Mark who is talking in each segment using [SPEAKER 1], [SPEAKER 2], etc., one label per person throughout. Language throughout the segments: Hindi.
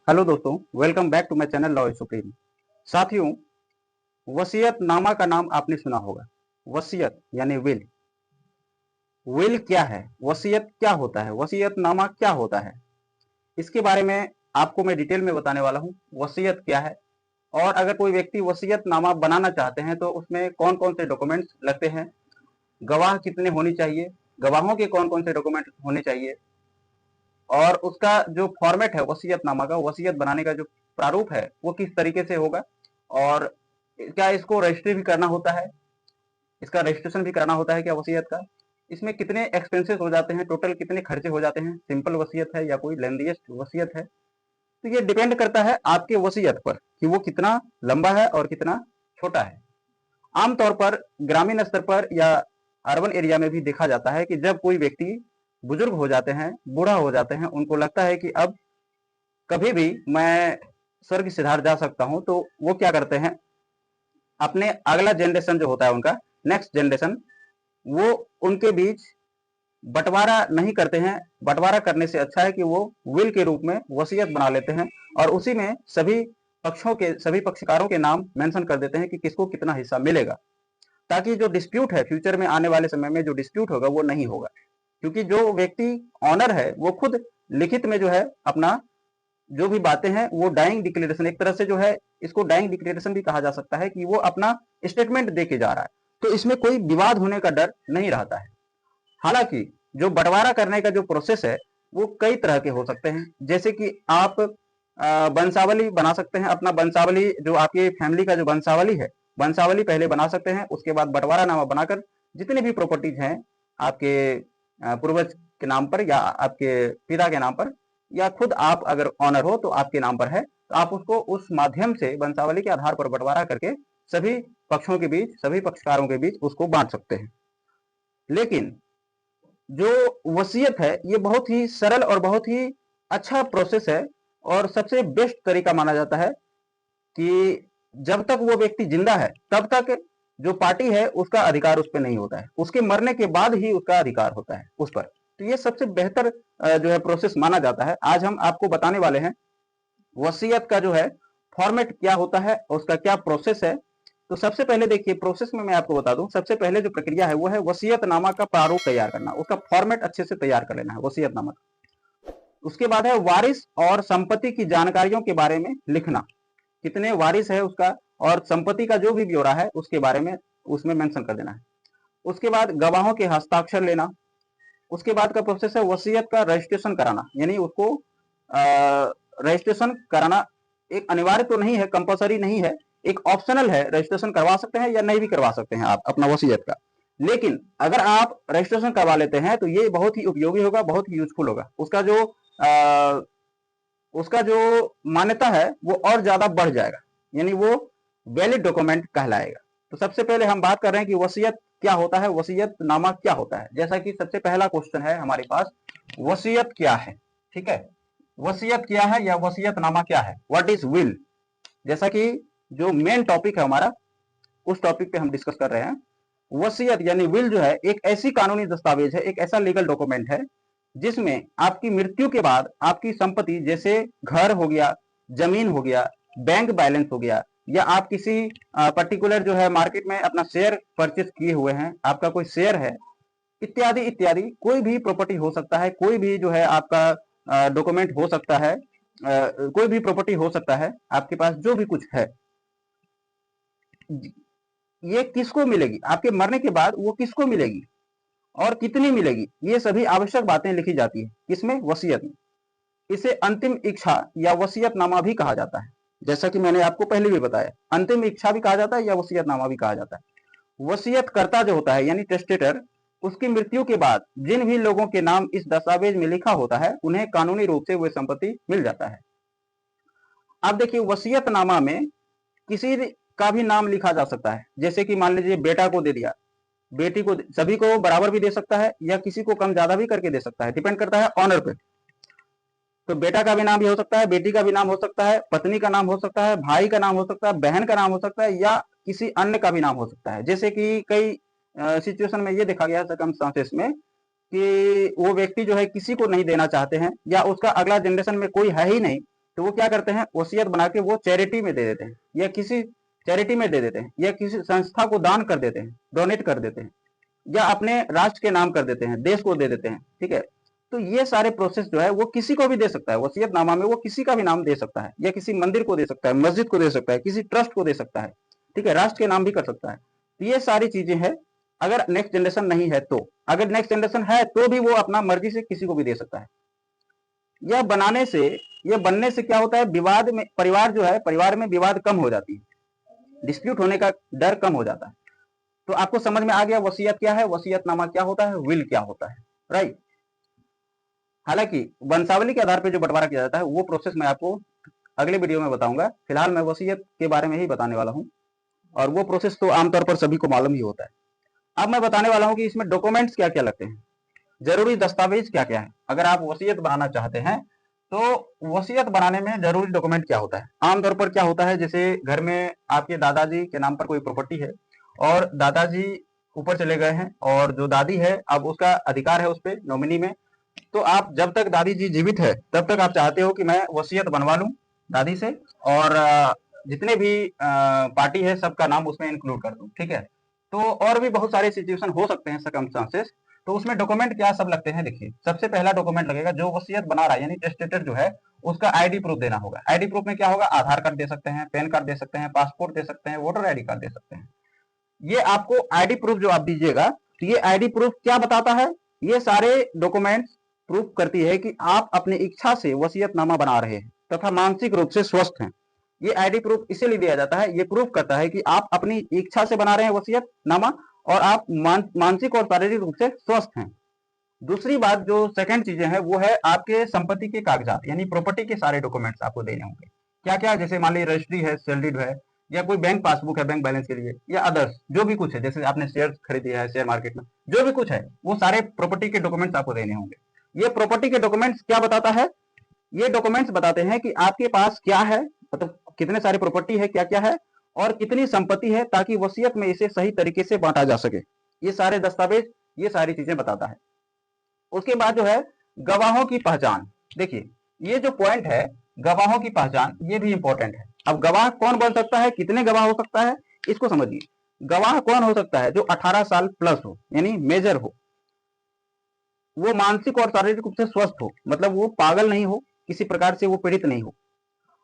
[SPEAKER 1] हेलो दोस्तों, welcome back to my channel Law Supreme. साथियों, वसीयतनामा का नाम आपने सुना होगा। वसीयत यानी विल। विल क्या है, वसीयत क्या होता है, वसीयतनामा क्या होता है, इसके बारे में आपको मैं डिटेल में बताने वाला हूँ। वसीयत क्या है और अगर कोई व्यक्ति वसीयतनामा बनाना चाहते हैं तो उसमें कौन कौन से डॉक्यूमेंट्स लगते हैं, गवाह कितने होने चाहिए, गवाहों के कौन कौन से डॉक्यूमेंट होने चाहिए, और उसका जो फॉर्मेट है वसीयतनामा का, वसीयत बनाने का जो प्रारूप है वो किस तरीके से होगा, और क्या इसको रजिस्ट्री भी करना होता है, इसका रजिस्ट्रेशन भी करना होता है क्या वसीयत का, इसमें कितने एक्सपेंसेस हो जाते हैं, टोटल कितने खर्चे हो जाते हैं, सिंपल वसीयत है या कोई लेंदीएस्ट वसीयत है। तो ये डिपेंड करता है आपके वसीयत पर कि वो कितना लंबा है और कितना छोटा है। आमतौर पर ग्रामीण स्तर पर या अर्बन एरिया में भी देखा जाता है कि जब कोई व्यक्ति बुजुर्ग हो जाते हैं, बूढ़ा हो जाते हैं, उनको लगता है कि अब कभी भी मैं स्वर्ग सिधार जा सकता हूं, तो वो क्या करते हैं, अपने अगला जनरेशन जो होता है उनका नेक्स्ट जनरेशन, वो उनके बीच बंटवारा नहीं करते हैं। बंटवारा करने से अच्छा है कि वो विल के रूप में वसीयत बना लेते हैं और उसी में सभी पक्षों के, सभी पक्षकारों के नाम मेंशन कर देते हैं कि किसको कितना हिस्सा मिलेगा, ताकि जो डिस्प्यूट है फ्यूचर में आने वाले समय में जो डिस्प्यूट होगा वो नहीं होगा। क्योंकि जो व्यक्ति ऑनर है वो खुद लिखित में जो है अपना जो भी बातें हैं वो डाइंग डिक्लेरेशन, एक तरह से जो है इसको डाइंग डिक्लेरेशन भी कहा जा सकता है कि वो अपना स्टेटमेंट दे के जा रहा है, तो इसमें कोई विवाद होने का डर नहीं रहता है। हालांकि जो बंटवारा करने का जो प्रोसेस है वो कई तरह के हो सकते हैं, जैसे कि आप वंशावली बना सकते हैं, अपना वंशावली जो आपकी फैमिली का जो वंशावली है, वंशावली पहले बना सकते हैं। उसके बाद बंटवारा नामा बनाकर जितने भी प्रॉपर्टीज हैं आपके पूर्वज के नाम पर या आपके पिता के नाम पर, या खुद आप अगर ऑनर हो तो आपके नाम पर है, तो आप उसको उस माध्यम से वंशावली के आधार पर बंटवारा करके सभी पक्षों के बीच, सभी पक्षकारों के बीच उसको बांट सकते हैं। लेकिन जो वसीयत है ये बहुत ही सरल और बहुत ही अच्छा प्रोसेस है और सबसे बेस्ट तरीका माना जाता है कि जब तक वो व्यक्ति जिंदा है तब तक जो पार्टी है उसका अधिकार उस पर नहीं होता है, उसके मरने के बाद ही उसका अधिकार होता है उस पर। तो ये सबसे बेहतर जो है प्रोसेस माना जाता है। आज हम आपको बताने वाले हैं वसीयत का जो है फॉर्मेट क्या होता है और उसका क्या प्रोसेस है। तो सबसे पहले देखिए, प्रोसेस में मैं आपको बता दूं, सबसे पहले जो प्रक्रिया है वो है वसीयतनामा का प्रारूप तैयार करना, उसका फॉर्मेट अच्छे से तैयार कर लेना है वसीयतनामा। उसके बाद है वारिस और संपत्ति की जानकारियों के बारे में लिखना, कितने वारिस है उसका और संपत्ति का जो भी ब्यौरा है उसके बारे में उसमें मेंशन कर देना है। उसके बाद गवाहों के हस्ताक्षर लेना। उसके बाद का प्रोसेस है वसीयत का रजिस्ट्रेशन कराना, यानी उसको रजिस्ट्रेशन कराना एक अनिवार्य तो नहीं है, कंपलसरी नहीं है, एक ऑप्शनल है, रजिस्ट्रेशन करवा सकते हैं या नहीं भी करवा सकते हैं आप अपना वसीयत का। लेकिन अगर आप रजिस्ट्रेशन करवा लेते हैं तो ये बहुत ही उपयोगी होगा, बहुत ही यूजफुल होगा। उसका जो मान्यता है वो और ज्यादा बढ़ जाएगा, यानी वो वैलिड डॉक्यूमेंट कहलाएगा। तो सबसे पहले हम बात कर रहे हैं कि वसीयत क्या होता है, वसीयतनामा क्या होता है। जैसा कि सबसे पहला क्वेश्चन है हमारे पास, वसीयत क्या है। ठीक है, वसीयत क्या है या वसीयतनामा क्या है, व्हाट इज विल। जैसा कि जो मेन टॉपिक है हमारा उस टॉपिक पे हम डिस्कस कर रहे हैं। वसीयत यानी विल जो है एक ऐसी कानूनी दस्तावेज है, एक ऐसा लीगल डॉक्यूमेंट है जिसमें आपकी मृत्यु के बाद आपकी संपत्ति, जैसे घर हो गया, जमीन हो गया, बैंक बैलेंस हो गया, या आप किसी पर्टिकुलर जो है मार्केट में अपना शेयर परचेस किए हुए हैं, आपका कोई शेयर है, इत्यादि इत्यादि, कोई भी प्रॉपर्टी हो सकता है, कोई भी जो है आपका डॉक्यूमेंट हो सकता है, कोई भी प्रॉपर्टी हो सकता है आपके पास, जो भी कुछ है, ये किसको मिलेगी, आपके मरने के बाद वो किसको मिलेगी और कितनी मिलेगी, ये सभी आवश्यक बातें लिखी जाती है किसमें, वसीयत में। इसे अंतिम इच्छा या वसीयतनामा भी कहा जाता है। जैसा कि मैंने आपको पहले भी बताया, अंतिम इच्छा भी कहा जाता है या वसीयतनामा भी कहा जाता है। वसीयतकर्ता जो होता है यानी टेस्टेटर, उसकी मृत्यु के बाद जिन भी लोगों के नाम इस दस्तावेज में लिखा होता है उन्हें कानूनी रूप से वह संपत्ति मिल जाता है। अब देखिए, वसीयतनामा में किसी का भी नाम लिखा जा सकता है, जैसे कि मान लीजिए बेटा को दे दिया, बेटी को, सभी को बराबर भी दे सकता है या किसी को कम ज्यादा भी करके दे सकता है, डिपेंड करता है ऑनर पे। तो बेटा का भी नाम भी हो सकता है, बेटी का भी नाम हो सकता है, पत्नी का नाम हो सकता है, भाई का नाम हो सकता है, बहन का नाम हो सकता है, या किसी अन्य का भी नाम हो सकता है। जैसे कि कई सिचुएशन में ये देखा गया सर्कमस्टांसेस में कि वो व्यक्ति जो है किसी को नहीं देना चाहते हैं या उसका अगला जनरेशन में कोई है ही नहीं, तो वो क्या करते हैं, वसीयत बना के वो चैरिटी में दे देते हैं, या किसी चैरिटी में दे देते हैं, या किसी संस्था को दान कर देते हैं, डोनेट कर देते हैं, या अपने राष्ट्र के नाम कर देते हैं, देश को दे देते हैं। ठीक है, तो ये सारे प्रोसेस जो है वो किसी को भी दे सकता है, वसीयतनामा में वो किसी का भी नाम दे सकता है, या किसी मंदिर को दे सकता है, मस्जिद को दे सकता है, किसी ट्रस्ट को दे सकता है। ठीक है, राष्ट्र के नाम भी कर सकता है। तो ये सारी चीजें हैं। अगर नेक्स्ट जनरेशन नहीं है तो, अगर नेक्स्ट जनरेशन है तो भी वो अपना मर्जी से किसी को भी दे सकता है। यह बनाने से, यह बनने से क्या होता है, विवाद में, परिवार जो है, परिवार में विवाद कम हो जाती है, डिस्प्यूट होने का डर कम हो जाता है। तो आपको समझ में आ गया वसीयत क्या है, वसीयतनामा क्या होता है, विल क्या होता है, राइट। हालांकि वंशावली के आधार पर जो बंटवारा किया जाता है वो प्रोसेस मैं आपको अगले वीडियो में बताऊंगा। फिलहाल मैं वसीयत के बारे में ही बताने वाला हूं, और वो प्रोसेस तो आमतौर पर सभी को मालूम ही होता है। अब मैं बताने वाला हूं कि इसमें डॉक्यूमेंट्स क्या क्या लगते हैं, जरूरी दस्तावेज क्या क्या है। अगर आप वसीयत बनाना चाहते हैं तो वसीयत बनाने में जरूरी डॉक्यूमेंट क्या होता है। आमतौर पर क्या होता है, जैसे घर में आपके दादाजी के नाम पर कोई प्रॉपर्टी है और दादाजी ऊपर चले गए हैं, और जो दादी है अब उसका अधिकार है उस पर नॉमिनी में, तो आप जब तक दादी जी जीवित है तब तक आप चाहते हो कि मैं वसीयत बनवा लूं दादी से, और जितने भी पार्टी है सबका नाम उसमें इंक्लूड कर दूं। ठीक है, तो और भी बहुत सारे सिचुएशन हो सकते हैं, सर्कमस्टांसेस। तो उसमें डॉक्यूमेंट क्या सब लगते हैं, देखिए सबसे पहला डॉक्यूमेंट लगेगा, जो वसीयत बना रहा है यानी टेस्टेटर जो है उसका आईडी प्रूफ देना होगा। आईडी प्रूफ में क्या होगा, आधार कार्ड दे सकते हैं, पैन कार्ड दे सकते हैं, पासपोर्ट दे सकते हैं, वोटर आईडी कार्ड दे सकते हैं। ये आपको आईडी प्रूफ जो आप दीजिएगा, तो ये आईडी प्रूफ क्या बताता है, ये सारे डॉक्यूमेंट्स प्रूफ करती है कि आप अपनी इच्छा से वसीयतनामा बना रहे हैं तथा मानसिक रूप से स्वस्थ हैं। ये आईडी प्रूफ इसीलिए दिया जाता है, ये प्रूफ करता है कि आप अपनी इच्छा से बना रहे हैं वसीयतनामा, और आप मानसिक और शारीरिक रूप से स्वस्थ हैं। दूसरी बात जो सेकंड चीजें हैं वो है आपके संपत्ति के कागजात, यानी प्रॉपर्टी के सारे डॉक्यूमेंट्स आपको देने होंगे। क्या क्या, जैसे मान लीजिए रजिस्ट्री है, सेल डीड है, या कोई बैंक पासबुक है बैंक बैलेंस के लिए, या अदर्स जो भी कुछ है, जैसे आपने शेयर खरीदे है शेयर मार्केट में, जो भी कुछ है वो सारे प्रॉपर्टी के डॉक्यूमेंट्स आपको देने होंगे। ये प्रॉपर्टी के डॉक्यूमेंट्स क्या बताता है, ये डॉक्यूमेंट्स बताते हैं कि आपके पास क्या है, मतलब कितने सारे प्रॉपर्टी है, क्या क्या है, और कितनी संपत्ति है, ताकि वसीयत में इसे सही तरीके से बांटा जा सके। ये सारे दस्तावेज, ये सारी चीजें बताता है। उसके बाद जो है गवाहों की पहचान। देखिए ये जो पॉइंट है गवाहों की पहचान, ये भी इंपॉर्टेंट है। अब गवाह कौन बन सकता है, कितने गवाह हो सकता है, इसको समझिए। गवाह कौन हो सकता है, जो 18 साल प्लस हो, यानी मेजर हो, वो मानसिक और शारीरिक रूप से स्वस्थ हो, मतलब वो पागल नहीं हो, किसी प्रकार से वो पीड़ित नहीं हो।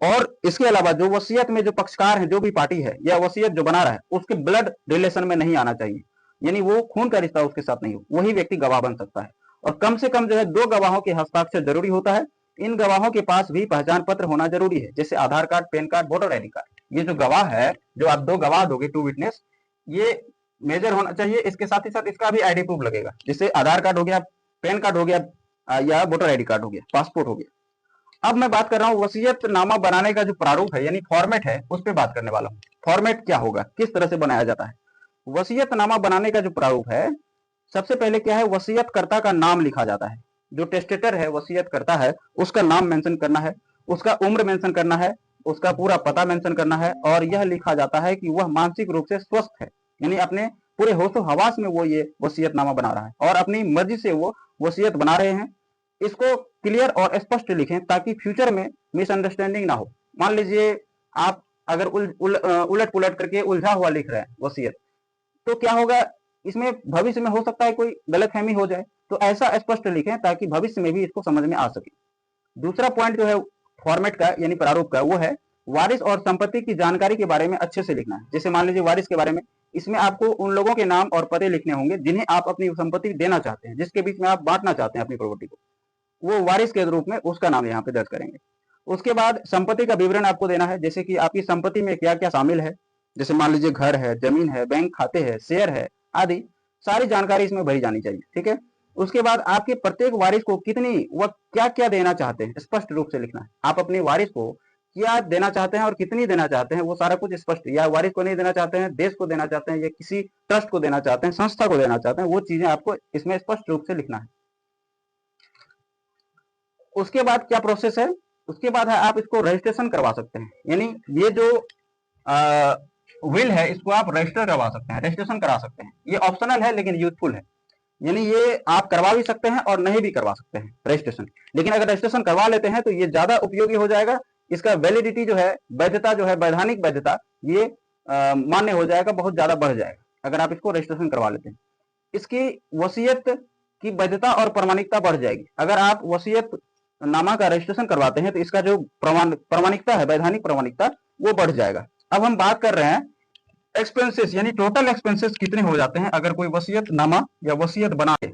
[SPEAKER 1] और इसके अलावा जो वसीयत में जो पक्षकार है, जो भी पार्टी है या वसीयत जो बना रहा है, उसके ब्लड रिलेशन में नहीं आना चाहिए, यानी वो खून का रिश्ता उसके साथ नहीं हो, वही व्यक्ति गवाह बन सकता है। और कम से कम जो है 2 गवाहों के हस्ताक्षर जरूरी होता है। इन गवाहों के पास भी पहचान पत्र होना जरूरी है, जैसे Aadhaar card, PAN card, voter ID card. ये जो गवाह है, जो आप 2 गवाह दोगे, 2 विटनेस, ये मेजर होना चाहिए। इसके साथ ही साथ इसका भी आईडी प्रूफ लगेगा, जैसे आधार कार्ड हो गया, पैन कार्ड हो गया, या वोटर आईडी कार्ड हो गया, पासपोर्ट हो गया। अब मैं बात कर रहा हूँ वसीयतनामा बनाने का जो प्रारूप है, यानी फॉर्मेट है, उस पर बात करने वाला हूँ। फॉर्मेट क्या होगा, किस तरह से बनाया जाता है। वसीयतनामा बनाने का जो प्रारूप है, सबसे पहले क्या है, वसीयतकर्ता का नाम लिखा जाता है। जो टेस्टेटर है, वसीयत करता है, उसका नाम मेंशन करना है, उसका उम्र मेंशन करना है, उसका पूरा पता मेंशन करना है, और यह लिखा जाता है कि वह मानसिक रूप से स्वस्थ है, यानी अपने पूरे होशो हवास में वो ये वसीयतनामा बना रहा है, और अपनी मर्जी से वो वसीयत बना रहे हैं। इसको क्लियर और स्पष्ट लिखें, ताकि फ्यूचर में मिसअंडरस्टैंडिंग ना हो। मान लीजिए आप अगर उलट पुलट करके उलझा हुआ लिख रहे हैं वसीयत, तो क्या होगा, इसमें भविष्य में हो सकता है कोई गलतफहमी हो जाए। तो ऐसा स्पष्ट लिखें ताकि भविष्य में भी इसको समझ में आ सके। दूसरा पॉइंट जो है फॉर्मेट का, यानी प्रारूप का, वो है वारिस और संपत्ति की जानकारी के बारे में अच्छे से लिखना है। जैसे मान लीजिए वारिस के बारे में, इसमें आपको उन लोगों के नाम और पते लिखने होंगे जिन्हें आप अपनी संपत्ति देना चाहते हैं, जिसके बीच में आप बांटना चाहते हैं अपनी प्रॉपर्टी को, वो वारिस के रूप में उसका नाम यहाँ पे दर्ज करेंगे। उसके बाद संपत्ति का विवरण आपको देना है, जैसे कि आपकी संपत्ति में क्या क्या शामिल है, जैसे मान लीजिए घर है, जमीन है, बैंक खाते हैं, शेयर है, आदि सारी जानकारी इसमें भरी जानी चाहिए। ठीक है, उसके बाद आपके प्रत्येक वारिस को कितनी व क्या क्या देना चाहते हैं, स्पष्ट रूप से लिखना है। आप अपने वारिस को क्या देना चाहते हैं और कितनी देना चाहते हैं, वो सारा कुछ स्पष्ट, या वारिस को नहीं देना चाहते हैं, देश को देना चाहते हैं, या किसी ट्रस्ट को देना चाहते हैं, संस्था को देना चाहते हैं, वो चीजें आपको इसमें स्पष्ट रूप से लिखना है। उसके बाद क्या प्रोसेस है, उसके बाद है आप इसको रजिस्ट्रेशन करवा सकते हैं, यानी ये जो विल है इसको आप रजिस्टर करवा सकते हैं, रजिस्ट्रेशन करा सकते हैं। ये ऑप्शनल है लेकिन यूजफुल है, यानी ये आप करवा भी सकते हैं और नहीं भी करवा सकते हैं रजिस्ट्रेशन। लेकिन अगर रजिस्ट्रेशन करवा लेते हैं तो ये ज्यादा उपयोगी हो जाएगा, इसका वैलिडिटी जो है, वैधता जो है, वैधानिक वैधता, ये मान्य हो जाएगा, बहुत ज्यादा बढ़ जाएगा अगर आप इसको रजिस्ट्रेशन करवा लेते हैं। इसकी वसीयत की वैधता और प्रामाणिकता बढ़ जाएगी। अगर आप वसीयत नामा का रजिस्ट्रेशन करवाते हैं तो इसका जो प्रामाणिकता है, वैधानिक प्रामाणिकता, वो बढ़ जाएगा। अब हम बात कर रहे हैं एक्सपेंसेस, यानी टोटल एक्सपेंसेस कितने हो जाते हैं अगर कोई वसीयत नामा या वसीयत बनाए।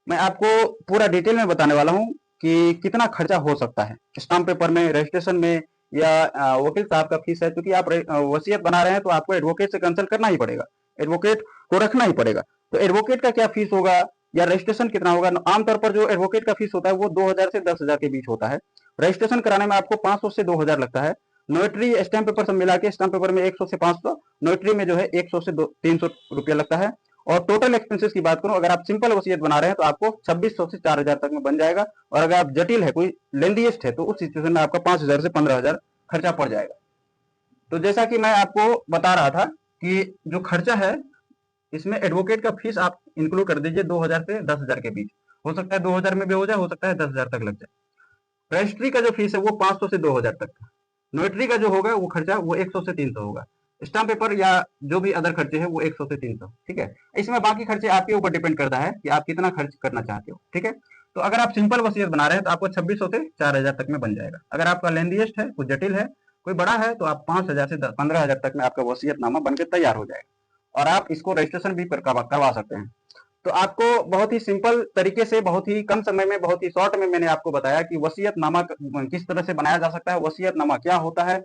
[SPEAKER 1] मैं आपको पूरा डिटेल में बताने वाला हूं कि कितना खर्चा हो सकता है स्टाम्प पेपर में, रजिस्ट्रेशन में, या वकील साहब का फीस है, क्योंकि आप वसीयत बना रहे हैं तो आपको एडवोकेट से कंसल्ट करना ही पड़ेगा, एडवोकेट को रखना ही पड़ेगा। तो एडवोकेट का क्या फीस होगा या रजिस्ट्रेशन कितना होगा? आमतौर पर जो एडवोकेट का फीस होता है वो 2000 से 10,000 के बीच होता है। रजिस्ट्रेशन कराने में आपको 500 से 2000 लगता है। नोटरी स्टैम्प पेपर सब मिला के, स्टैम्प पेपर में 100 से 500, नोटरी में जो है 100 से 300 रुपया लगता है। और टोटल एक्सपेंसेस की बात करूं, अगर आप सिंपल वसीयत बना रहे हैं तो आपको 2600 से 4000 तक में बन जाएगा। और अगर आप जटिल है, कोई लेंदीएस्ट है, तो उस सिचुएशन में आपका 5000 से 15000 खर्चा पड़ जाएगा। तो जैसा कि मैं आपको बता रहा था कि जो खर्चा है इसमें एडवोकेट का फीस आप इंक्लूड कर दीजिए 2000 से 10,000 के बीच। हो सकता है 2000 में भी हो जाए, हो सकता है 10,000 तक लग जाए। रजिस्ट्री का जो फीस है वो 500 से 2000 तक का। नोटरी का जो होगा वो खर्चा वो 100 से 300 होगा। स्टाम्प पेपर या जो भी अदर खर्चे हैं वो 100 से 300, ठीक है। इसमें बाकी खर्चे आपके ऊपर डिपेंड करता है कि आप कितना खर्च करना चाहते हो, ठीक है। तो अगर आप सिंपल वसीयत बना रहे हैं तो आपको 2600 से 4000 तक में बन जाएगा। अगर आपका लेंदीएस्ट है, कोई जटिल है, कोई बड़ा है, तो आप 5000 से 15,000 तक में आपका वसीयतनामा बनकर तैयार हो जाएगा। और आप इसको रजिस्ट्रेशन भी करवा सकते हैं। तो आपको बहुत ही सिंपल तरीके से, बहुत ही कम समय में, बहुत ही शॉर्ट में मैंने आपको बताया कि वसीयतनामा किस तरह से बनाया जा सकता है, वसीयतनामा क्या होता है,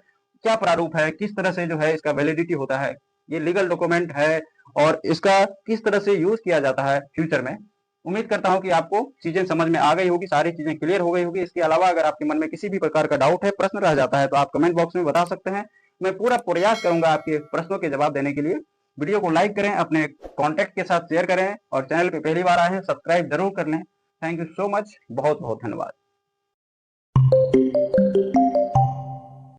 [SPEAKER 1] क्या प्रारूप है, किस तरह से जो है इसका वैलिडिटी होता है, ये लीगल डॉक्यूमेंट है, और इसका किस तरह से यूज किया जाता है फ्यूचर में। उम्मीद करता हूं कि आपको चीजें समझ में आ गई होगी, सारी चीजें क्लियर हो गई होगी। इसके अलावा अगर आपके मन में किसी भी प्रकार का डाउट है, प्रश्न रह जाता है, तो आप कमेंट बॉक्स में बता सकते हैं। मैं पूरा प्रयास करूंगा आपके प्रश्नों के जवाब देने के लिए। वीडियो को लाइक करें, अपने कॉन्टैक्ट के साथ शेयर करें, और चैनल पे पहली बार आए हैं सब्सक्राइब जरूर कर लें। थैंक यू सो मच, बहुत बहुत धन्यवाद।